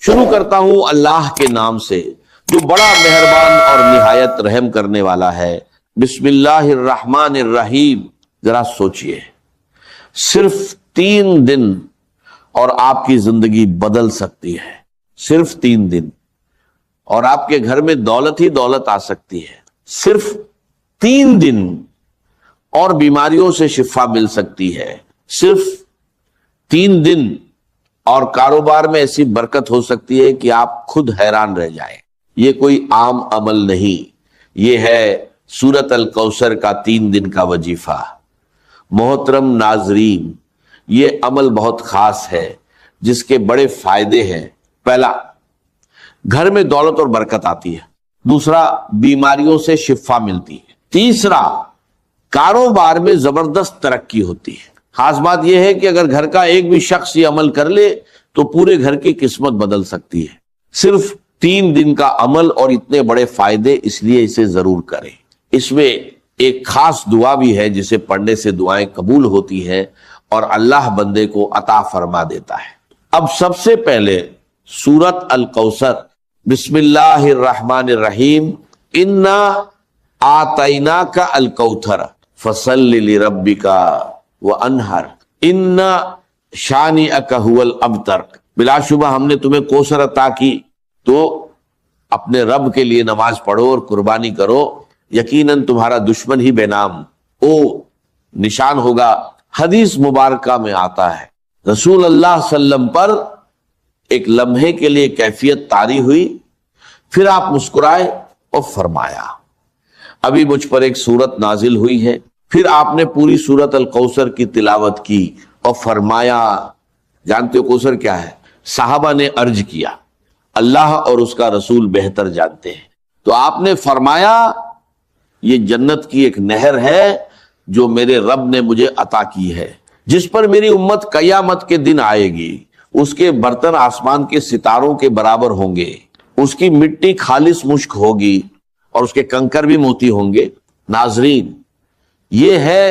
شروع کرتا ہوں اللہ کے نام سے جو بڑا مہربان اور نہایت رحم کرنے والا ہے۔ بسم اللہ الرحمن الرحیم۔ ذرا سوچئے، صرف 3 دن اور آپ کی زندگی بدل سکتی ہے، صرف 3 دن، اور آپ کے گھر میں دولت ہی دولت آ سکتی ہے، صرف 3 دن، اور بیماریوں سے شفا مل سکتی ہے، صرف 3 دن، اور کاروبار میں ایسی برکت ہو سکتی ہے کہ آپ خود حیران رہ جائیں۔ یہ کوئی عام عمل نہیں، یہ ہے سورۃ الکوثر کا 3 دن کا وظیفہ۔ محترم ناظرین، یہ عمل بہت خاص ہے جس کے بڑے فائدے ہیں۔ پہلا، گھر میں دولت اور برکت آتی ہے۔ دوسرا، بیماریوں سے شفا ملتی ہے۔ تیسرا، کاروبار میں زبردست ترقی ہوتی ہے۔ خاص بات یہ ہے کہ اگر گھر کا ایک بھی شخص یہ عمل کر لے تو پورے گھر کی قسمت بدل سکتی ہے۔ صرف 3 دن کا عمل اور اتنے بڑے فائدے، اس لیے اسے ضرور کریں۔ اس میں ایک خاص دعا بھی ہے جسے پڑھنے سے دعائیں قبول ہوتی ہیں اور اللہ بندے کو عطا فرما دیتا ہے۔ اب سب سے پہلے سورۃ الکوثر، بسم اللہ الرحمن الرحیم، انا آتیناک الکوثر فصل لربک وانہر ان شانئک ھو الابتر۔ بلا شبہ ہم نے تمہیں کوثر عطا کی تو اپنے رب کے لیے نماز پڑھو اور قربانی کرو، یقیناً تمہارا دشمن ہی بے نام او نشان ہوگا۔ حدیث مبارکہ میں آتا ہے رسول اللہ صلی اللہ علیہ وسلم پر ایک لمحے کے لیے کیفیت طاری ہوئی، پھر آپ مسکرائے اور فرمایا ابھی مجھ پر ایک سورت نازل ہوئی ہے۔ پھر آپ نے پوری سورت الکوثر کی تلاوت کی اور فرمایا، جانتے ہو کوثر کیا ہے؟ صحابہ نے عرض کیا اللہ اور اس کا رسول بہتر جانتے ہیں۔ تو آپ نے فرمایا یہ جنت کی ایک نہر ہے جو میرے رب نے مجھے عطا کی ہے، جس پر میری امت قیامت کے دن آئے گی۔ اس کے برتن آسمان کے ستاروں کے برابر ہوں گے، اس کی مٹی خالص مشک ہوگی اور اس کے کنکر بھی موتی ہوں گے۔ ناظرین، یہ ہے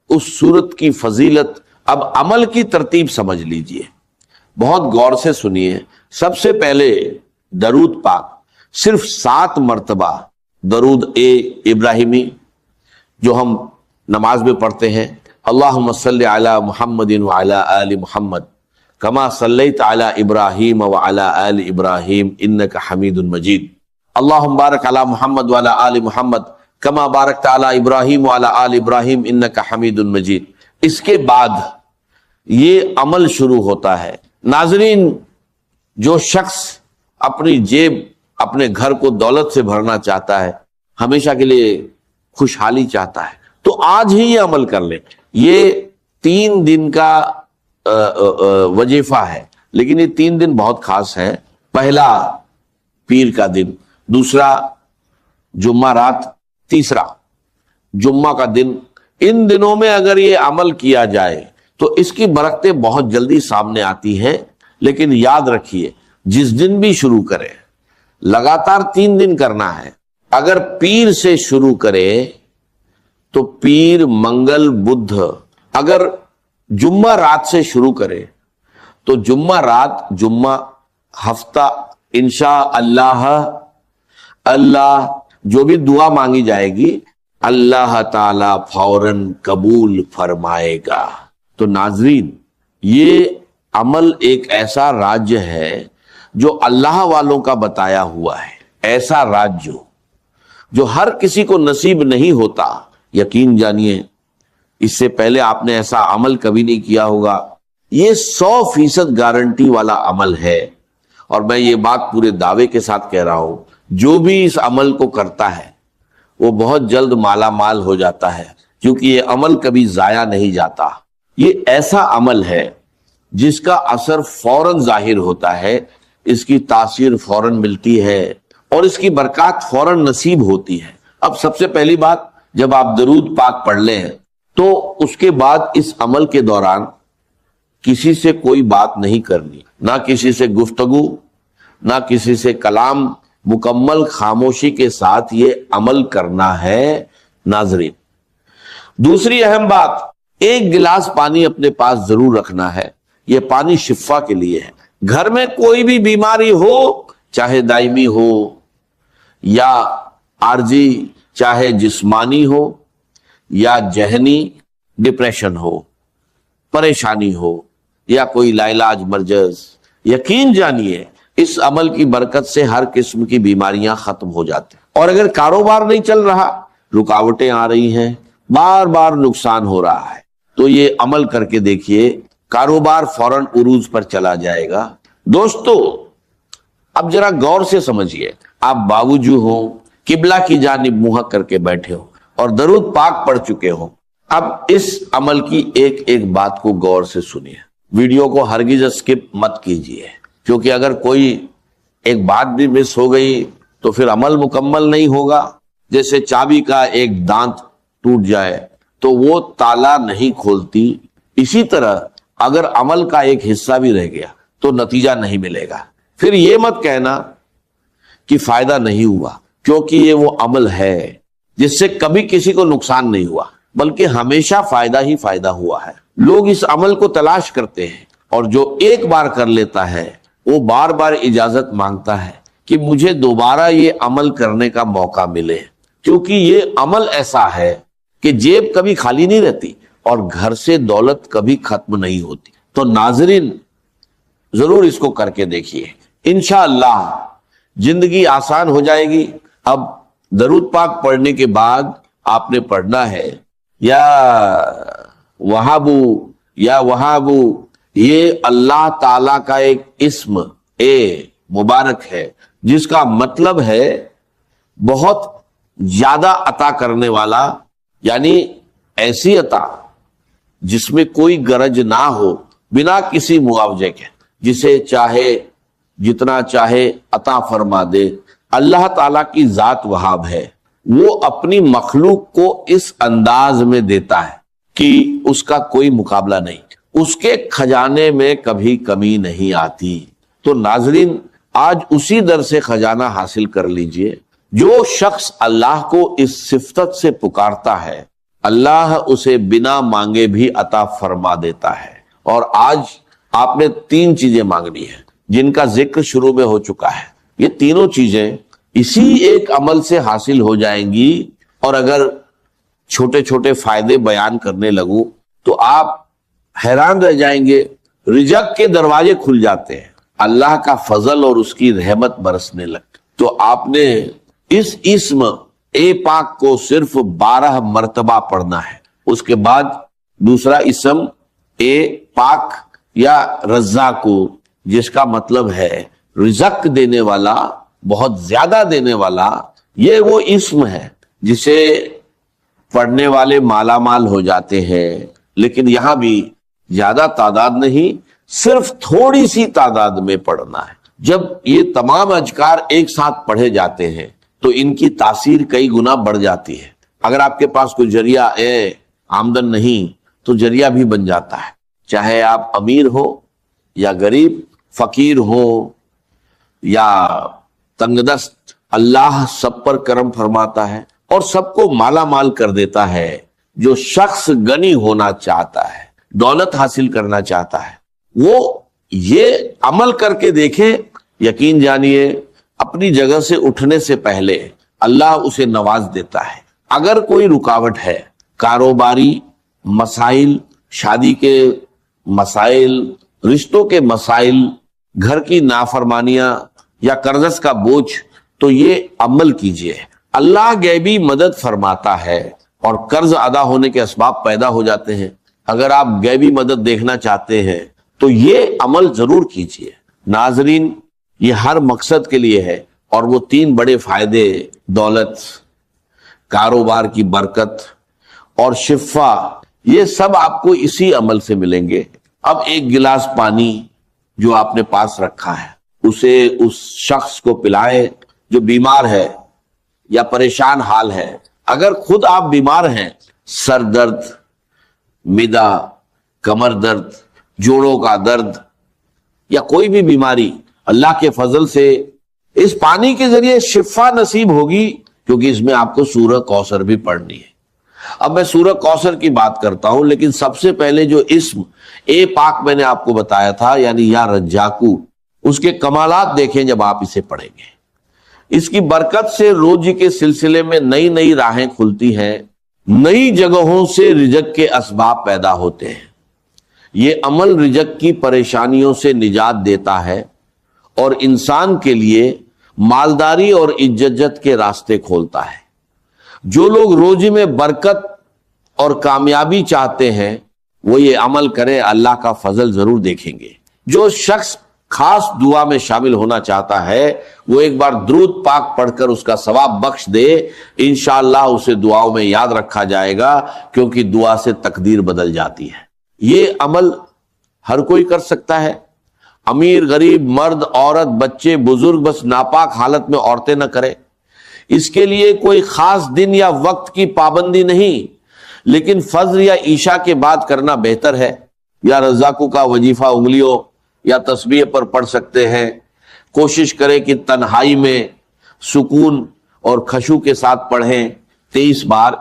اس سورت کی فضیلت۔ اب عمل کی ترتیب سمجھ لیجئے، بہت غور سے سنیے۔ سب سے پہلے درود پاک، صرف 7 مرتبہ درود ابراہیمی جو ہم نماز میں پڑھتے ہیں، اللہم صلی علی محمد وعلی آل محمد کما صلیت علی ابراہیم وعلی آل ابراہیم انک حمید مجید، اللہم بارک علی محمد وعلی آل محمد کما بارکت علی ابراہیم وعلی آل ابراہیم انک حمید مجید۔ اس کے بعد یہ عمل شروع ہوتا ہے۔ ناظرین، جو شخص اپنی جیب، اپنے گھر کو دولت سے بھرنا چاہتا ہے، ہمیشہ کے لیے خوشحالی چاہتا ہے، تو آج ہی یہ عمل کر لیں۔ یہ 3 دن کا وظیفہ ہے، لیکن یہ 3 دن بہت خاص ہے۔ پہلا پیر کا دن، دوسرا جمعہ رات، تیسرا جمعہ کا دن۔ ان دنوں میں اگر یہ عمل کیا جائے تو اس کی برکتیں بہت جلدی سامنے آتی ہیں، لیکن یاد رکھیے جس دن بھی شروع کرے لگاتار 3 دن کرنا ہے۔ اگر پیر سے شروع کرے تو پیر، منگل، بدھ، اگر جمعہ رات سے شروع کرے تو جمعہ رات، جمعہ، ہفتہ، انشاء اللہ جو بھی دعا مانگی جائے گی اللہ تعالی فوراً قبول فرمائے گا۔ تو ناظرین، یہ عمل ایک ایسا راج ہے جو اللہ والوں کا بتایا ہوا ہے، ایسا راج جو ہر کسی کو نصیب نہیں ہوتا۔ یقین جانیے اس سے پہلے آپ نے ایسا عمل کبھی نہیں کیا ہوگا۔ یہ 100% گارنٹی والا عمل ہے، اور میں یہ بات پورے دعوے کے ساتھ کہہ رہا ہوں، جو بھی اس عمل کو کرتا ہے وہ بہت جلد مالا مال ہو جاتا ہے، کیونکہ یہ عمل کبھی ضائع نہیں جاتا۔ یہ ایسا عمل ہے جس کا اثر فوراً ظاہر ہوتا ہے، اس کی تاثیر فوراً ملتی ہے اور اس کی برکات فوراً نصیب ہوتی ہے۔ اب سب سے پہلی بات، جب آپ درود پاک پڑھ لیں تو اس کے بعد اس عمل کے دوران کسی سے کوئی بات نہیں کرنی، نہ کسی سے گفتگو، نہ کسی سے کلام، مکمل خاموشی کے ساتھ یہ عمل کرنا ہے۔ ناظرین، دوسری اہم بات، 1 گلاس پانی اپنے پاس ضرور رکھنا ہے۔ یہ پانی شفا کے لیے ہے۔ گھر میں کوئی بھی بیماری ہو، چاہے دائمی ہو یا عارضی، چاہے جسمانی ہو یا ذہنی، ڈپریشن ہو، پریشانی ہو یا کوئی لاعلاج مرض، یقین جانیے اس عمل کی برکت سے ہر قسم کی بیماریاں ختم ہو جاتی ہیں۔ اور اگر کاروبار نہیں چل رہا، رکاوٹیں آ رہی ہیں، بار بار نقصان ہو رہا ہے، تو یہ عمل کر کے دیکھیے، کاروبار فوراً عروج پر چلا جائے گا۔ دوستو، اب ذرا غور سے سمجھیے، آپ باوجود ہو قبلہ کی جانب منہ کر کے بیٹھے ہو اور درود پاک پڑھ چکے ہو، اب اس عمل کی ایک ایک بات کو غور سے سنیے، ویڈیو کو ہرگز اسکپ مت کیجیے، کیونکہ اگر کوئی ایک بات بھی مس ہو گئی تو پھر عمل مکمل نہیں ہوگا۔ جیسے چابی کا ایک دانت ٹوٹ جائے تو وہ تالا نہیں کھولتی، اسی طرح اگر عمل کا ایک حصہ بھی رہ گیا تو نتیجہ نہیں ملے گا۔ پھر یہ مت کہنا کہ فائدہ نہیں ہوا، کیونکہ یہ وہ عمل ہے جس سے کبھی کسی کو نقصان نہیں ہوا، بلکہ ہمیشہ فائدہ ہی فائدہ ہوا ہے۔ لوگ اس عمل کو تلاش کرتے ہیں، اور جو ایک بار کر لیتا ہے وہ بار بار اجازت مانگتا ہے کہ مجھے دوبارہ یہ عمل کرنے کا موقع ملے، کیونکہ یہ عمل ایسا ہے کہ جیب کبھی خالی نہیں رہتی اور گھر سے دولت کبھی ختم نہیں ہوتی۔ تو ناظرین، ضرور اس کو کر کے دیکھیے، انشاءاللہ زندگی آسان ہو جائے گی۔ اب درود پاک پڑھنے کے بعد آپ نے پڑھنا ہے یا وہابو یا وہابو، یہ اللہ تعالی کا ایک اسم مبارک ہے جس کا مطلب ہے بہت زیادہ عطا کرنے والا، یعنی ایسی عطا جس میں کوئی غرض نہ ہو، بنا کسی معاوضے کے، جسے چاہے جتنا چاہے عطا فرما دے۔ اللہ تعالیٰ کی ذات وہاب ہے، وہ اپنی مخلوق کو اس انداز میں دیتا ہے کہ اس کا کوئی مقابلہ نہیں، اس کے خزانے میں کبھی کمی نہیں آتی۔ تو ناظرین، آج اسی در سے خزانہ حاصل کر لیجئے۔ جو شخص اللہ کو اس صفت سے پکارتا ہے، اللہ اسے بنا مانگے بھی عطا فرما دیتا ہے۔ اور آج آپ نے 3 چیزیں مانگنی ہیں جن کا ذکر شروع میں ہو چکا ہے، یہ تینوں چیزیں اسی ایک عمل سے حاصل ہو جائیں گی۔ اور اگر چھوٹے چھوٹے فائدے بیان کرنے لگوں تو آپ حیران رہ جائیں گے، رزق کے دروازے کھل جاتے ہیں، اللہ کا فضل اور اس کی رحمت برسنے لگتی۔ تو آپ نے اس اسم پاک کو صرف 12 مرتبہ پڑھنا ہے۔ اس کے بعد دوسرا اسم پاک یا رزاق کو، جس کا مطلب ہے رزق دینے والا، بہت زیادہ دینے والا، یہ وہ اسم ہے جسے پڑھنے والے مالا مال ہو جاتے ہیں۔ لیکن یہاں بھی زیادہ تعداد نہیں، صرف تھوڑی سی تعداد میں پڑھنا ہے۔ جب یہ تمام اذکار ایک ساتھ پڑھے جاتے ہیں تو ان کی تاثیر کئی گنا بڑھ جاتی ہے۔ اگر آپ کے پاس کوئی ذریعہ آمدن نہیں تو ذریعہ بھی بن جاتا ہے، چاہے آپ امیر ہو یا غریب، فقیر ہو یا تنگ دست، اللہ سب پر کرم فرماتا ہے اور سب کو مالا مال کر دیتا ہے۔ جو شخص غنی ہونا چاہتا ہے، دولت حاصل کرنا چاہتا ہے، وہ یہ عمل کر کے دیکھے، یقین جانیے اپنی جگہ سے اٹھنے سے پہلے اللہ اسے نواز دیتا ہے۔ اگر کوئی رکاوٹ ہے، کاروباری مسائل، شادی کے مسائل، رشتوں کے مسائل، گھر کی نافرمانیاں یا قرض کا بوجھ، تو یہ عمل کیجئے۔ اللہ غیبی مدد فرماتا ہے اور قرض ادا ہونے کے اسباب پیدا ہو جاتے ہیں۔ اگر آپ غیبی مدد دیکھنا چاہتے ہیں تو یہ عمل ضرور کیجئے۔ ناظرین، یہ ہر مقصد کے لیے ہے، اور وہ 3 بڑے فائدے، دولت، کاروبار کی برکت اور شفا، یہ سب آپ کو اسی عمل سے ملیں گے۔ اب ایک گلاس پانی جو آپ نے پاس رکھا ہے، اسے اس شخص کو پلائیں جو بیمار ہے یا پریشان حال ہے۔ اگر خود آپ بیمار ہیں، سر درد، معدہ، کمر درد، جوڑوں کا درد یا کوئی بھی بیماری، اللہ کے فضل سے اس پانی کے ذریعے شفا نصیب ہوگی، کیونکہ اس میں آپ کو سورہ کوثر بھی پڑھنی ہے۔ اب میں سورہ کوثر کی بات کرتا ہوں، لیکن سب سے پہلے جو اسم اے پاک میں نے آپ کو بتایا تھا، یعنی یا رجاکو، اس کے کمالات دیکھیں جب آپ اسے پڑھیں گے۔ اس کی برکت سے روزی کے سلسلے میں نئی نئی راہیں کھلتی ہیں، نئی جگہوں سے رزق کے اسباب پیدا ہوتے ہیں۔ یہ عمل رزق کی پریشانیوں سے نجات دیتا ہے اور انسان کے لیے مالداری اور عزت کے راستے کھولتا ہے۔ جو لوگ روزی میں برکت اور کامیابی چاہتے ہیں وہ یہ عمل کریں، اللہ کا فضل ضرور دیکھیں گے۔ جو شخص خاص دعا میں شامل ہونا چاہتا ہے وہ ایک بار درود پاک پڑھ کر اس کا ثواب بخش دے، انشاءاللہ اسے دعاؤں میں یاد رکھا جائے گا، کیونکہ دعا سے تقدیر بدل جاتی ہے۔ یہ عمل ہر کوئی کر سکتا ہے، امیر غریب، مرد عورت، بچے بزرگ، بس ناپاک حالت میں عورتیں نہ کریں۔ اس کے لیے کوئی خاص دن یا وقت کی پابندی نہیں، لیکن فجر یا عشاء کے بعد کرنا بہتر ہے۔ یا رزاقو کا وظیفہ انگلیوں یا تسبیح پر پڑھ سکتے ہیں۔ کوشش کریں کہ تنہائی میں سکون اور خشوع کے ساتھ پڑھیں، 23 بار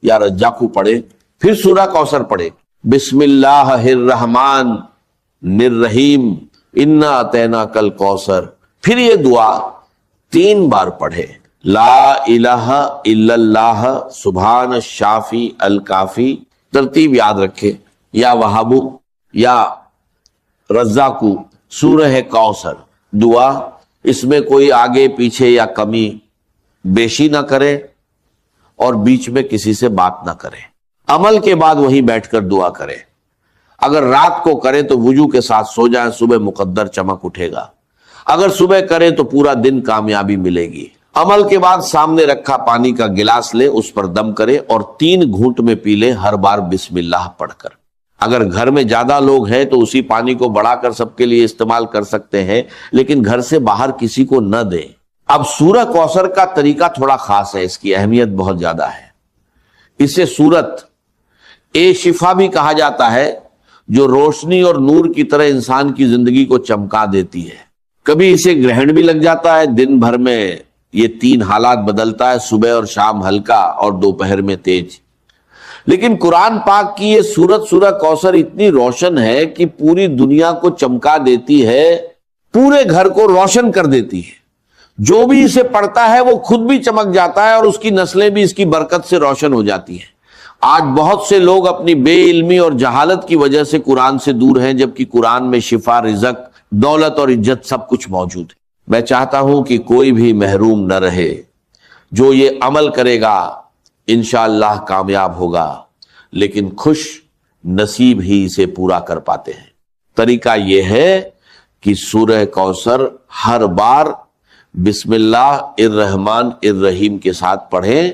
یا رزاقو پڑھیں، پھر سورہ کوثر پڑھیں۔ بسم اللہ الرحمن الرحیم انا اعطیناک الکوثر، پھر یہ دعا 3 بار پڑھیں۔ لا الہ الا اللہ سبحان الشافی الکافی، ترتیب یاد رکھے، یا وہابو یا رزاقو، سورہ کوثر دعا، اس میں کوئی آگے پیچھے یا کمی بیشی نہ کرے اور بیچ میں کسی سے بات نہ کرے۔ عمل کے بعد وہیں بیٹھ کر دعا کرے۔ اگر رات کو کرے تو وضو کے ساتھ سو جائیں، صبح مقدر چمک اٹھے گا۔ اگر صبح کرے تو پورا دن کامیابی ملے گی۔ عمل کے بعد سامنے رکھا پانی کا گلاس لے، اس پر دم کرے اور 3 گھونٹ میں پی لے، ہر بار بسم اللہ پڑھ کر۔ اگر گھر میں زیادہ لوگ ہیں تو اسی پانی کو بڑھا کر سب کے لیے استعمال کر سکتے ہیں، لیکن گھر سے باہر کسی کو نہ دیں۔ اب سورہ کوثر کا طریقہ تھوڑا خاص ہے، اس کی اہمیت بہت زیادہ ہے۔ اسے سورت اے شفا بھی کہا جاتا ہے، جو روشنی اور نور کی طرح انسان کی زندگی کو چمکا دیتی ہے۔ کبھی اسے گرہن بھی لگ جاتا ہے، دن بھر میں یہ 3 حالات بدلتا ہے، صبح اور شام ہلکا اور دوپہر میں تیز۔ لیکن قرآن پاک کی یہ سورت سورہ کوثر اتنی روشن ہے کہ پوری دنیا کو چمکا دیتی ہے، پورے گھر کو روشن کر دیتی ہے۔ جو بھی اسے پڑھتا ہے وہ خود بھی چمک جاتا ہے اور اس کی نسلیں بھی اس کی برکت سے روشن ہو جاتی ہیں۔ آج بہت سے لوگ اپنی بے علمی اور جہالت کی وجہ سے قرآن سے دور ہیں، جبکہ قرآن میں شفا، رزق، دولت اور عزت سب کچھ موجود ہے۔ میں چاہتا ہوں کہ کوئی بھی محروم نہ رہے۔ جو یہ عمل کرے گا انشاءاللہ کامیاب ہوگا، لیکن خوش نصیب ہی اسے پورا کر پاتے ہیں۔ طریقہ یہ ہے کہ سورہ کوثر ہر بار بسم اللہ الرحمن الرحیم کے ساتھ پڑھیں،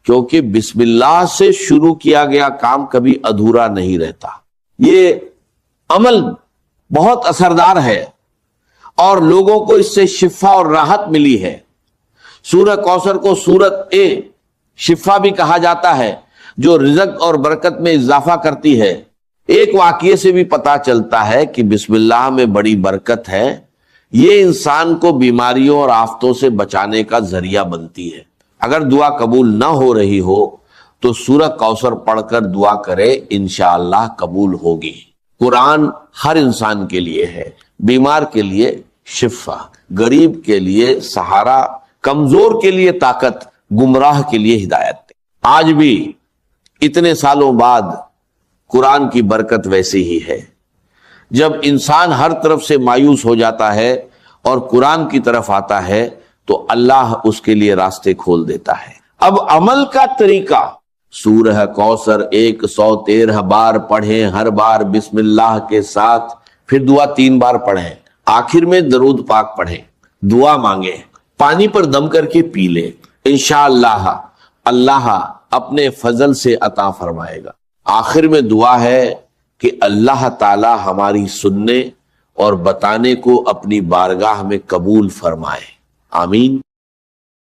کیونکہ بسم اللہ سے شروع کیا گیا کام کبھی ادھورا نہیں رہتا۔ یہ عمل بہت اثردار ہے اور لوگوں کو اس سے شفا اور راحت ملی ہے۔ سورہ کوثر کو سورت اے شفا بھی کہا جاتا ہے، جو رزق اور برکت میں اضافہ کرتی ہے۔ ایک واقعے سے بھی پتا چلتا ہے کہ بسم اللہ میں بڑی برکت ہے، یہ انسان کو بیماریوں اور آفتوں سے بچانے کا ذریعہ بنتی ہے۔ اگر دعا قبول نہ ہو رہی ہو تو سورہ کوثر پڑھ کر دعا کرے، انشاءاللہ قبول ہوگی۔ قرآن ہر انسان کے لیے ہے، بیمار کے لیے شفا، غریب کے لیے سہارا، کمزور کے لیے طاقت، گمراہ کے لیے ہدایت۔ آج بھی اتنے سالوں بعد قرآن کی برکت ویسے ہی ہے۔ جب انسان ہر طرف سے مایوس ہو جاتا ہے اور قرآن کی طرف آتا ہے تو اللہ اس کے لیے راستے کھول دیتا ہے۔ اب عمل کا طریقہ، سورہ کوثر 113 بار پڑھیں، ہر بار بسم اللہ کے ساتھ، پھر دعا 3 بار پڑھیں، آخر میں درود پاک پڑھیں، دعا مانگیں، پانی پر دم کر کے پی لیں، انشاءاللہ اللہ اپنے فضل سے عطا فرمائے گا۔ آخر میں دعا ہے کہ اللہ تعالی ہماری سننے اور بتانے کو اپنی بارگاہ میں قبول فرمائے، آمین۔